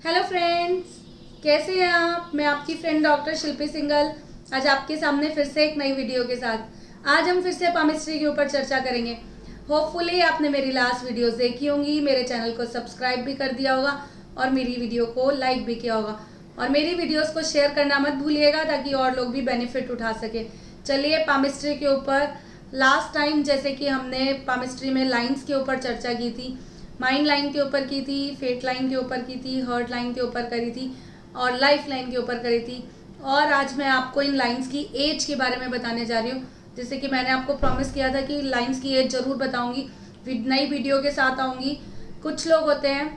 Hello friends, कैसे हैं आप। मैं आपकी फ्रेंड डॉक्टर शिल्पी सिंगल आज आपके सामने फिर से एक नई वीडियो के साथ। आज हम फिर से पामिस्ट्री के ऊपर चर्चा करेंगे। होपफुली आपने मेरी लास्ट वीडियोस देखी होंगी, मेरे चैनल को सब्सक्राइब भी कर दिया होगा और मेरी वीडियो को लाइक भी किया होगा और मेरी वीडियोस को शेयर करना मत भूलिएगा ताकि और लोग भी बेनिफिट उठा सके। चलिए पामिस्ट्री के ऊपर लास्ट टाइम जैसे कि हमने पामिस्ट्री में लाइन्स के ऊपर चर्चा की थी, माइंड लाइन के ऊपर की थी, फेट लाइन के ऊपर की थी, हर्ट लाइन के ऊपर करी थी और लाइफ लाइन के ऊपर करी थी। और आज मैं आपको इन लाइंस की एज के बारे में बताने जा रही हूँ। जैसे कि मैंने आपको प्रॉमिस किया था कि लाइंस की एज जरूर बताऊंगी, नई वीडियो के साथ आऊँगी। कुछ लोग होते हैं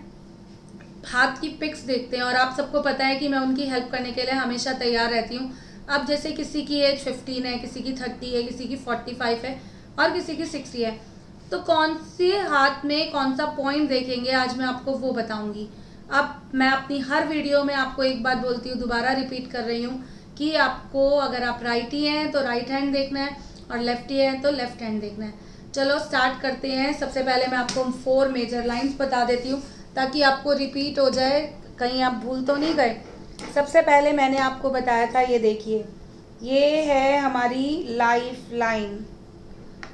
हाथ की पिक्स देखते हैं और आप सबको पता है कि मैं उनकी हेल्प करने के लिए हमेशा तैयार रहती हूँ। अब जैसे किसी की एज 15 है, किसी की 30 है, किसी की 45 है और किसी की 60 है, तो कौन से हाथ में कौन सा पॉइंट देखेंगे आज मैं आपको वो बताऊंगी। अब मैं अपनी हर वीडियो में आपको एक बात बोलती हूँ, दोबारा रिपीट कर रही हूँ कि आपको अगर आप राइटी हैं तो राइट हैंड देखना है और लेफ्टी हैं तो लेफ्ट हैंड देखना है। चलो स्टार्ट करते हैं। सबसे पहले मैं आपको 4 मेजर लाइंस बता देती हूँ ताकि आपको रिपीट हो जाए, कहीं आप भूल तो नहीं गए। सबसे पहले मैंने आपको बताया था, ये देखिए, ये है हमारी लाइफ लाइन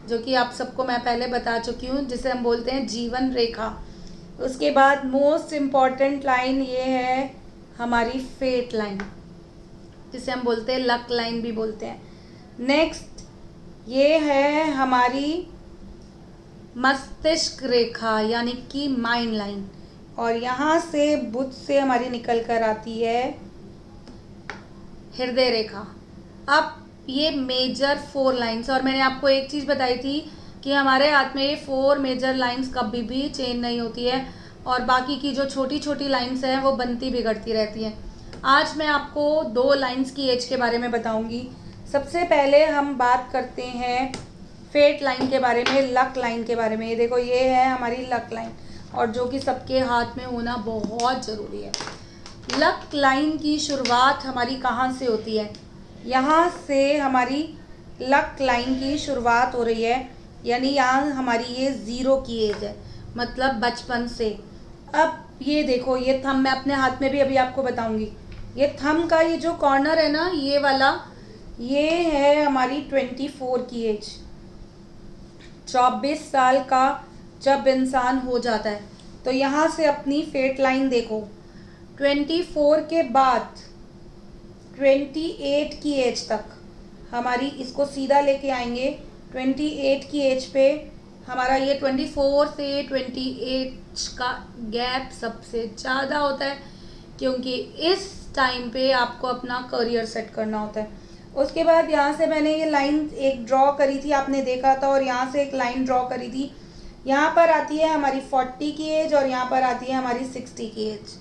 जो कि आप सबको मैं पहले बता चुकी हूँ, जिसे हम बोलते हैं जीवन रेखा। उसके बाद मोस्ट इम्पॉर्टेंट लाइन ये है हमारी फेट लाइन, जिसे हम बोलते हैं लक लाइन भी बोलते हैं। नेक्स्ट ये है हमारी मस्तिष्क रेखा यानी कि माइंड लाइन, और यहाँ से बुध से हमारी निकल कर आती है हृदय रेखा। अब ये मेजर 4 लाइंस, और मैंने आपको एक चीज़ बताई थी कि हमारे हाथ में ये 4 मेजर लाइंस कभी भी चेंज नहीं होती है और बाकी की जो छोटी छोटी लाइंस हैं वो बनती बिगड़ती रहती हैं। आज मैं आपको 2 लाइंस की एज के बारे में बताऊंगी। सबसे पहले हम बात करते हैं फेट लाइन के बारे में, लक लाइन के बारे में। ये देखो, ये है हमारी लक लाइन और जो कि सबके हाथ में होना बहुत ज़रूरी है। लक लाइन की शुरुआत हमारी कहाँ से होती है? यहाँ से हमारी लक लाइन की शुरुआत हो रही है, यानी यहाँ हमारी ये 0 की एज है, मतलब बचपन से। अब ये देखो, ये थंब मैं अपने हाथ में भी अभी आपको बताऊंगी। ये थंब का ये जो कॉर्नर है ना, ये वाला, ये है हमारी 24 की एज। 24 साल का जब इंसान हो जाता है तो यहाँ से अपनी फेट लाइन देखो। 24 के बाद 28 की एज तक हमारी, इसको सीधा लेके आएंगे। 28 की एज पे हमारा ये 24 से 28 का गैप सबसे ज़्यादा होता है, क्योंकि इस टाइम पे आपको अपना करियर सेट करना होता है। उसके बाद यहाँ से मैंने ये लाइन एक ड्रॉ करी थी, आपने देखा था, और यहाँ से एक लाइन ड्रॉ करी थी। यहाँ पर आती है हमारी 40 की एज और यहाँ पर आती है हमारी 60 की एज।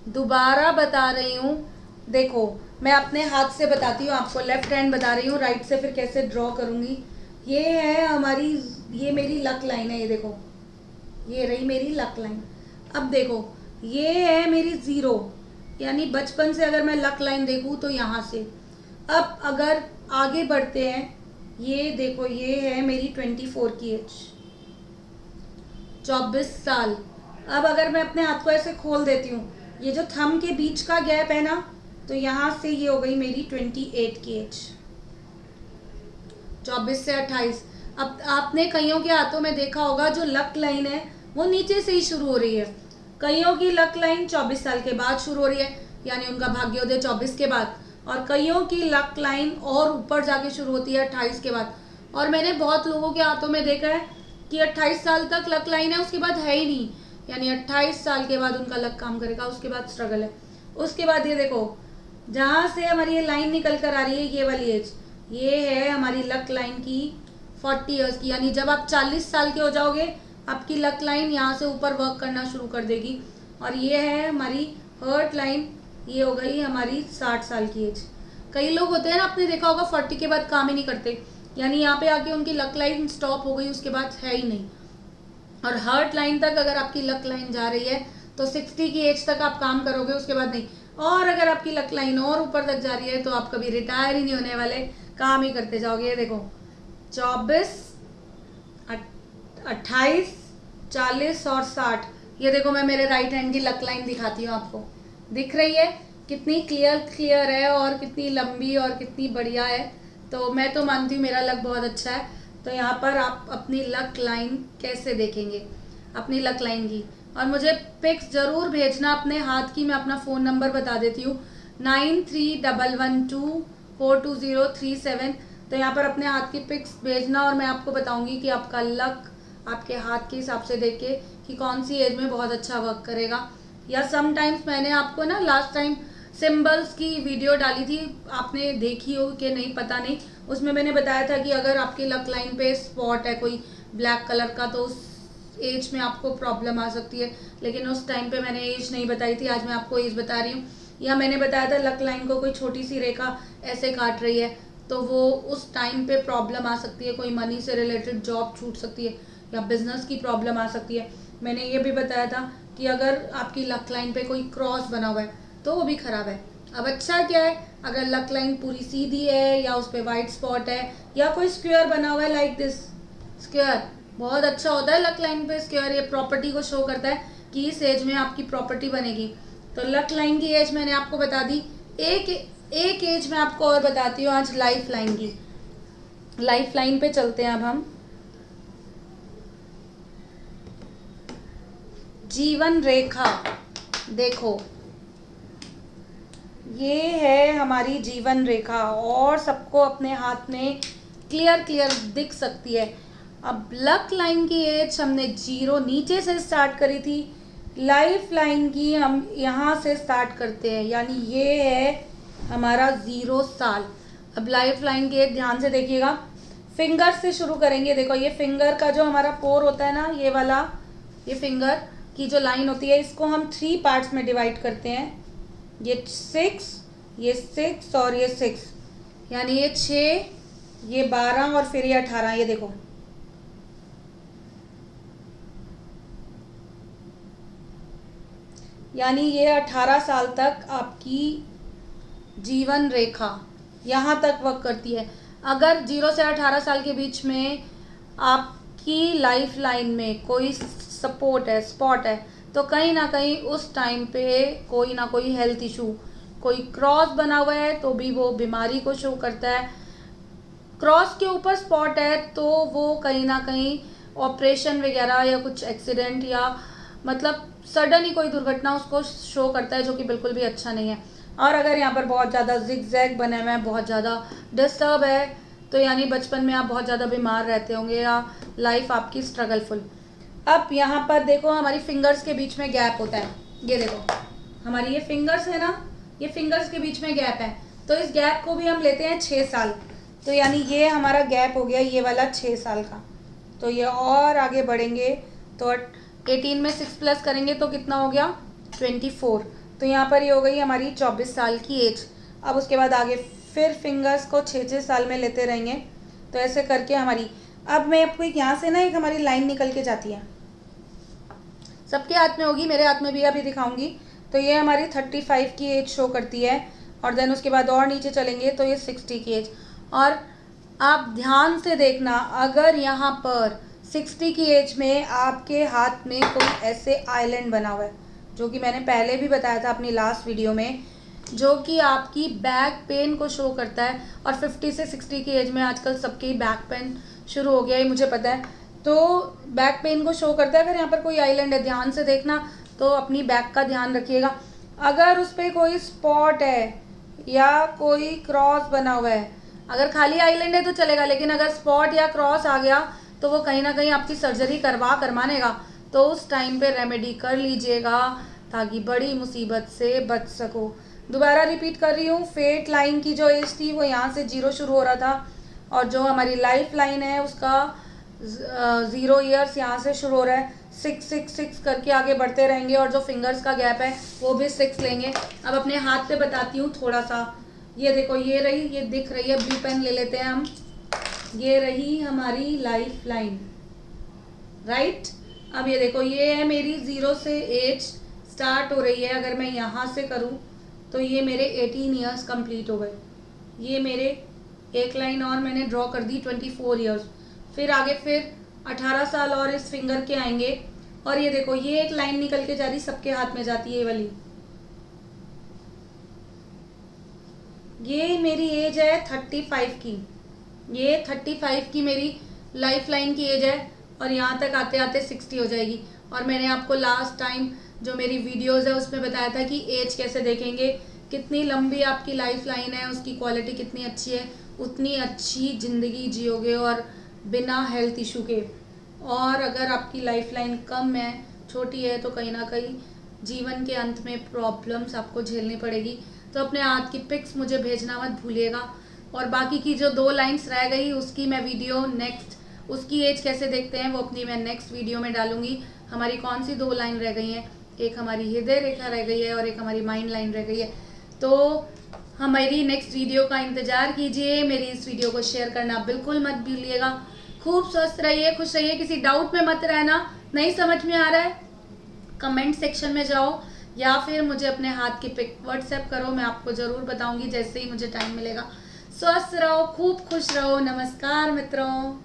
दोबारा बता रही हूँ, देखो मैं अपने हाथ से बताती हूँ आपको, लेफ्ट हैंड बता रही हूँ, राइट से फिर कैसे ड्रॉ करूँगी। ये है हमारी, ये मेरी लक लाइन है, ये देखो, ये रही मेरी लक लाइन। अब देखो, ये है मेरी 0, यानी बचपन से अगर मैं लक लाइन देखूँ तो यहाँ से। अब अगर आगे बढ़ते हैं, ये देखो, ये है मेरी 24 की एज, 24 साल। अब अगर मैं अपने हाथ को ऐसे खोल देती हूँ, ये जो थंब के बीच का गैप है ना, तो यहाँ से ये हो गई मेरी 28 की एज, 24 से 28। अब आपने कईयों के हाथों में देखा होगा जो लक लाइन है वो नीचे से ही शुरू हो रही है। कईयों की लक लाइन 24 साल के बाद शुरू हो रही है, यानी उनका भाग्योदय 24 के बाद, और कईयों की लक लाइन और ऊपर जाके शुरू होती है 28 के बाद। और मैंने बहुत लोगों के हाथों में देखा है कि 28 साल तक लक लाइन है, उसके बाद है ही नहीं, यानी 28 साल के बाद उनका लक काम करेगा, उसके बाद स्ट्रगल है। उसके बाद ये देखो, जहाँ से हमारी ये लाइन निकल कर आ रही है, ये वाली एज, ये है हमारी लक लाइन की 40 ईयर्स की, यानी जब आप 40 साल के हो जाओगे आपकी लक लाइन यहाँ से ऊपर वर्क करना शुरू कर देगी। और ये है हमारी हर्ट लाइन, ये हो गई हमारी 60 साल की एज। कई लोग होते हैं ना, आपने देखा होगा 40 के बाद काम ही नहीं करते, यानी यहाँ पे आके उनकी लक लाइन स्टॉप हो गई, उसके बाद है ही नहीं। और हर्ट लाइन तक अगर आपकी लक लाइन जा रही है तो 60 की एज तक आप काम करोगे, उसके बाद नहीं। और अगर आपकी लक लाइन और ऊपर तक जा रही है तो आप कभी रिटायर ही नहीं होने वाले, काम ही करते जाओगे। ये देखो, 24, 28, 40 और 60, ये देखो, मैं मेरे राइट हैंड की लक लाइन दिखाती हूँ आपको, दिख रही है कितनी क्लियर है और कितनी लंबी और कितनी बढ़िया है। तो मैं तो मानती हूँ मेरा लक बहुत अच्छा है। तो यहाँ पर आप अपनी लक लाइन कैसे देखेंगे, अपनी लक लाइन की, और मुझे पिक्स ज़रूर भेजना अपने हाथ की। मैं अपना फ़ोन नंबर बता देती हूँ, 9311242037। तो यहाँ पर अपने हाथ की पिक्स भेजना और मैं आपको बताऊंगी कि आपका लक आपके हाथ के हिसाब से देख के कि कौन सी एज में बहुत अच्छा वर्क करेगा। या समटाइम्स मैंने आपको ना लास्ट टाइम सिंबल्स की वीडियो डाली थी, आपने देखी हो कि नहीं पता नहीं। उसमें मैंने बताया था कि अगर आपकी लक लाइन पे स्पॉट है कोई ब्लैक कलर का तो उस एज में आपको प्रॉब्लम आ सकती है, लेकिन उस टाइम पे मैंने एज नहीं बताई थी। आज मैं आपको एज बता रही हूँ। या मैंने बताया था लक लाइन को कोई छोटी सी रेखा ऐसे काट रही है तो वो उस टाइम पे प्रॉब्लम आ सकती है, कोई मनी से रिलेटेड जॉब छूट सकती है या बिजनेस की प्रॉब्लम आ सकती है। मैंने ये भी बताया था कि अगर आपकी लक लाइन पे कोई क्रॉस बना हुआ है तो वो भी खराब है। अब अच्छा क्या है, अगर लक लाइन पूरी सीधी है या उस पर वाइट स्पॉट है या कोई स्क्वायर बना हुआ है लाइक दिस स्क्वायर, बहुत अच्छा होता है लक लाइन पे स्क्वायर। ये प्रॉपर्टी को शो करता है कि इस एज में आपकी प्रॉपर्टी बनेगी। तो लक लाइन की एज मैंने आपको बता दी। एक एज मैं आपको और बताती हूँ आज, लाइफ लाइन की। लाइफ लाइन पे चलते हैं अब हम। जीवन रेखा, देखो ये है हमारी जीवन रेखा और सबको अपने हाथ में क्लियर दिख सकती है। अब लक लाइन की एज हमने 0 नीचे से स्टार्ट करी थी, लाइफ लाइन की हम यहाँ से स्टार्ट करते हैं, यानी ये है हमारा 0 साल। अब लाइफ लाइन की एज ध्यान से देखिएगा, फिंगर से शुरू करेंगे। देखो ये फिंगर का जो हमारा पोर होता है ना, ये वाला, ये फिंगर की जो लाइन होती है इसको हम 3 पार्ट्स में डिवाइड करते हैं। ये 6, ये 6 और ये 6, यानी ये 6, ये 12 और फिर ये 18। ये देखो यानी ये 18 साल तक आपकी जीवन रेखा यहाँ तक वर्क करती है। अगर 0 से 18 साल के बीच में आपकी लाइफ लाइन में कोई सपोर्ट है, स्पॉट है, तो कहीं ना कहीं उस टाइम पे कोई ना कोई हेल्थ इशू, कोई क्रॉस बना हुआ है तो भी वो बीमारी को शो करता है। क्रॉस के ऊपर स्पॉट है तो वो कहीं ना कहीं ऑपरेशन वगैरह या कुछ एक्सीडेंट या मतलब सडन ही कोई दुर्घटना उसको शो करता है, जो कि बिल्कुल भी अच्छा नहीं है। और अगर यहाँ पर बहुत ज़्यादा जिगजैग बने हुए हैं, बहुत ज़्यादा डिस्टर्ब है, तो यानी बचपन में आप बहुत ज़्यादा बीमार रहते होंगे या लाइफ आपकी स्ट्रगलफुल। अब यहाँ पर देखो हमारी फिंगर्स के बीच में गैप होता है। ये देखो हमारी ये फिंगर्स है ना, ये फिंगर्स के बीच में गैप है, तो इस गैप को भी हम लेते हैं 6 साल। तो यानी ये हमारा गैप हो गया ये वाला 6 साल का। तो ये और आगे बढ़ेंगे तो 18 में 6 प्लस करेंगे तो कितना हो गया 24। तो यहाँ पर ये हो गई हमारी 24 साल की एज। अब उसके बाद आगे फिर फिंगर्स को 6 साल में लेते रहेंगे। तो ऐसे करके हमारी, अब मैं आपको यहाँ से ना एक हमारी लाइन निकल के जाती है, सबके हाथ में होगी, मेरे हाथ में भी अभी दिखाऊंगी। तो ये हमारी 35 की एज शो करती है और देन उसके बाद और नीचे चलेंगे तो ये 60 की एज। और आप ध्यान से देखना, अगर यहाँ पर 60 की एज में आपके हाथ में कोई ऐसे आइलैंड बना हुआ है, जो कि मैंने पहले भी बताया था अपनी लास्ट वीडियो में, जो कि आपकी बैक पेन को शो करता है। और 50 से 60 की एज में आजकल सबकी बैक पेन शुरू हो गया है, मुझे पता है, तो बैक पेन को शो करता है। अगर यहाँ पर कोई आइलैंड है, ध्यान से देखना, तो अपनी बैक का ध्यान रखिएगा। अगर उस पर कोई स्पॉट है या कोई क्रॉस बना हुआ है, अगर खाली आइलैंड है तो चलेगा, लेकिन अगर स्पॉट या क्रॉस आ गया तो वो कहीं ना कहीं आपकी सर्जरी करवानेगा। तो उस टाइम पे रेमेडी कर लीजिएगा ताकि बड़ी मुसीबत से बच सको। दोबारा रिपीट कर रही हूँ, फेट लाइन की जो एज थी वो यहाँ से 0 शुरू हो रहा था, और जो हमारी लाइफ लाइन है उसका 0 ईयर्स यहाँ से शुरू हो रहा है। 6 6 6 करके आगे बढ़ते रहेंगे और जो फिंगर्स का गैप है वो भी 6 लेंगे। अब अपने हाथ पे बताती हूँ थोड़ा सा, ये देखो, ये रही, ये दिख रही है, ब्लू पेन ले लेते हैं हम, ये रही हमारी लाइफ लाइन, राइट। अब ये देखो, ये है मेरी 0 से एज स्टार्ट हो रही है। अगर मैं यहाँ से करूँ तो ये मेरे 18 ईयर्स कंप्लीट हो गए। ये मेरे एक लाइन और मैंने ड्रॉ कर दी 24 ईयर्स। फिर आगे फिर 18 साल और इस फिंगर के आएंगे और ये देखो ये एक लाइन निकल के जा रही, सबके हाथ में जाती है ये वाली। ये मेरी एज है 35 की, ये 35 की मेरी लाइफ लाइन की एज है और यहाँ तक आते आते 60 हो जाएगी। और मैंने आपको लास्ट टाइम जो मेरी वीडियोस है उसमें बताया था कि एज कैसे देखेंगे, कितनी लंबी आपकी लाइफ लाइन है, उसकी क्वालिटी कितनी अच्छी है, उतनी अच्छी ज़िंदगी जियोगे और बिना हेल्थ इशू के। और अगर आपकी लाइफ लाइन कम है, छोटी है, तो कहीं ना कहीं जीवन के अंत में प्रॉब्लम्स आपको झेलनी पड़ेगी। तो अपने हाथ की पिक्स मुझे भेजना मत भूलिएगा। और बाकी की जो 2 लाइन्स रह गई उसकी मैं वीडियो नेक्स्ट, उसकी एज कैसे देखते हैं वो अपनी मैं नेक्स्ट वीडियो में डालूंगी। हमारी कौन सी 2 लाइन रह गई हैं, एक हमारी हृदय रेखा रह गई है और एक हमारी माइंड लाइन रह गई है। तो हमारी नेक्स्ट वीडियो का इंतज़ार कीजिए। मेरी इस वीडियो को शेयर करना बिल्कुल मत भूलिएगा। खूब स्वस्थ रहिए, खुश रहिए, किसी डाउट में मत रहना। नहीं समझ में आ रहा है कमेंट सेक्शन में जाओ या फिर मुझे अपने हाथ की पिक व्हाट्सएप करो, मैं आपको ज़रूर बताऊंगी जैसे ही मुझे टाइम मिलेगा। स्वस्थ रहो, खूब खुश रहो। नमस्कार मित्रों।